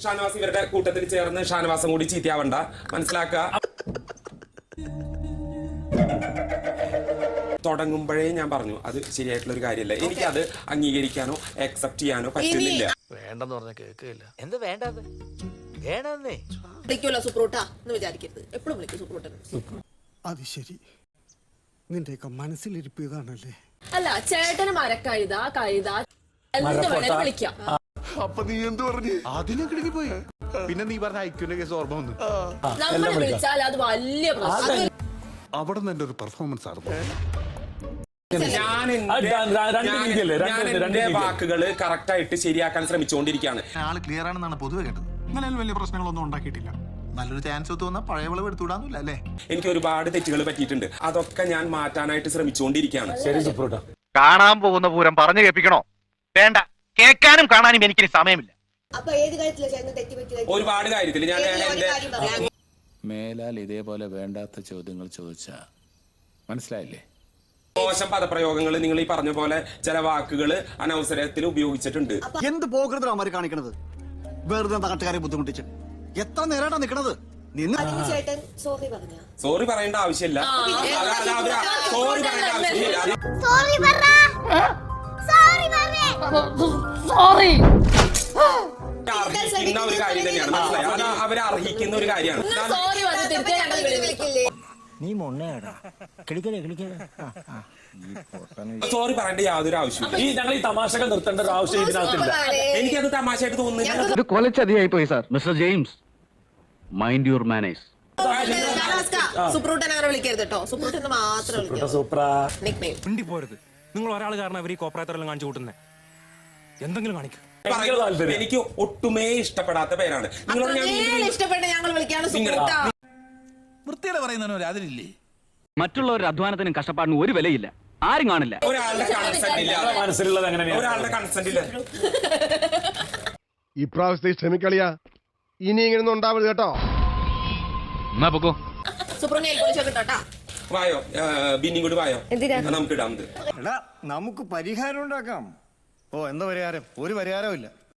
ഷാനവാസ് ഇവരുടെ കൂട്ടത്തിൽ ചേർന്ന് ഷാനവാസം കൂടി ചീത്തയാവണ്ട, മനസ്സിലാക്കുക. തുടങ്ങുമ്പോഴേ ഞാൻ പറഞ്ഞു അത് ശരിയായിട്ടുള്ള ഒരു കാര്യമല്ല. എനിക്കത് അംഗീകരിക്കാനോ അക്സെപ്റ്റ് ചെയ്യാനോ പറ്റുന്നില്ല. വേണ്ടെന്ന് പറഞ്ഞ കേൾക്കില്ല. എന്താ വേണ്ടത്? വേണമെന്നേ വിളിക്കുമല്ലോ സുപ്രൂട്ട എന്ന് വിചാരിക്കരുത്. എപ്പോഴും വിളിക്കും സുപ്രൂട്ടൻ. അത് ശരി, നിന്റെയൊക്കെ മനസ്സിലിരിപ്പിയതാണല്ലേ. അല്ല, ചേട്ടന് മരക്കഴുത കഴുത എന്ത് വേണേലും വിളിക്കാം. അപ്പൊ നീ എന്ത് പറഞ്ഞു? അതിനെ കിടങ്ങിപ്പോയി. പിന്നെ നീ പറഞ്ഞ ഐക്യന്റെ കേസ് ഓർമ്മ വന്നു. നമ്മൾ വിളിച്ചാൽ അത് വലിയ പ്രശ്നം. അവിടെ നിന്ന് എന്റെ ഒരു പെർഫോമൻസ് ആയിരുന്നു. ഞാൻ എന്റെ വാക്കുകള് കറക്റ്റ് ആയിട്ട് ശരിയാക്കാൻ ശ്രമിച്ചുകൊണ്ടിരിക്കുകയാണ്. ആള് ക്ലിയർ ആണെന്നാണ് പൊതുവെ കേട്ടത്. നിലവിൽ വലിയ പ്രശ്നങ്ങളൊന്നും ഉണ്ടാക്കിയിട്ടില്ല. നല്ലൊരു ചാൻസ് തോന്നാ പഴയ വിളവ് എടുത്തുവിടാന്നില്ല അല്ലേ? എനിക്ക് ഒരുപാട് തെറ്റുകൾ പറ്റിയിട്ടുണ്ട്. അതൊക്കെ ഞാൻ മാറ്റാനായിട്ട് ശ്രമിച്ചുകൊണ്ടിരിക്കുകയാണ്. ശരി സുപ്രൂട്ട. കാണാൻ പോകുന്ന പൂരം പറഞ്ഞു കേൾപ്പിക്കണോ? വേണ്ട, കേൾക്കാനും കാണാനും എനിക്കിനി സമയമില്ല. ഒരുപാട് കാര്യത്തിൽ ഞാൻ എന്റെ മേലാൽ ഇതേപോലെ വേണ്ടാത്ത ചോദ്യങ്ങൾ ചോദിച്ചാ മനസ്സിലായില്ലേ? മോശം പദപ്രയോഗങ്ങൾ നിങ്ങൾ ഈ പറഞ്ഞ പോലെ ചില വാക്കുകൾ അനവസരത്തിൽ ഉപയോഗിച്ചിട്ടുണ്ട്. എന്ത് പോകരുതോ അവര് കാണിക്കണത്? വെറുതെ നാട്ടുകാരെ ബുദ്ധിമുട്ടിച്ച് എത്ര നേരാട്ടാ നിക്കണത്? ചേട്ടൻ സോറി പറയേണ്ട ആവശ്യമില്ല. സോറി പറയേണ്ട ആവശ്യമില്ല. അർഹിക്കുന്ന ഒരു കാര്യം തന്നെയാണ്, മനസ്സിലായി? അത് അവരെ അർഹിക്കുന്ന ഒരു കാര്യമാണ്. നീ മൊണ്ണയാടാ. സോറി പറയേണ്ട യാതൊരു ആവശ്യമില്ല. ഞങ്ങൾ ഈ തമാശകൾ നിർത്തേണ്ട ഒരു ആവശ്യം ഇതിനകത്തില്ല. എനിക്കത് തമാശയായിട്ട് തോന്നുന്നില്ല. ഇത് കൊലച്ചതിയായി പോയി sir. Mister James, mind your manners. സുപ്രൂട്ടൻ അങ്ങനെ വിളിക്കരുത് കേട്ടോ. സുപ്രൂട്ടൻ മാത്രം പോരുത്. നിങ്ങൾ ഒരാൾ കാരണം അവർ ഈ കോപ്പറേറ്ററെല്ലാം കാണിച്ചു കൂട്ടുന്നേ. എന്തെങ്കിലും കാണിക്കും. എനിക്ക് ഒട്ടുമേ ഇഷ്ടപ്പെടാത്ത പേരാണ്. ഇഷ്ടപ്പെട്ട ഞങ്ങൾ വിളിക്കാണ് സുപ്രൂട്ട. വൃത്തിയുടെ പറയുന്നതിന് അതിലില്ലേ? മറ്റുള്ളവരുടെ അധ്വാനത്തിനും കഷ്ടപ്പാടിനും ഒരു വിലയില്ല, ആരും കാണില്ല. ഒരാളുടെ കൺസെന്റ് ഇല്ല. മനസ്സിലുള്ളത് എങ്ങനെയാണ്? ഒരാളുടെ കൺസെന്റ് ഇല്ല. ഈ പ്രാവശ്യത്തെ ക്ഷമിക്കളിയാ, ഇനി ഇങ്ങനൊന്നും ഉണ്ടാവരുത് കേട്ടോ. വായോ, ബിന്നി കൂടി വായോ, നമുക്ക് ഇടാം. നമുക്ക് പരിഹാരം ഉണ്ടാക്കാം. ഓ, എന്താ പരിഹാരം? ഒരു പരിഹാരവും ഇല്ല.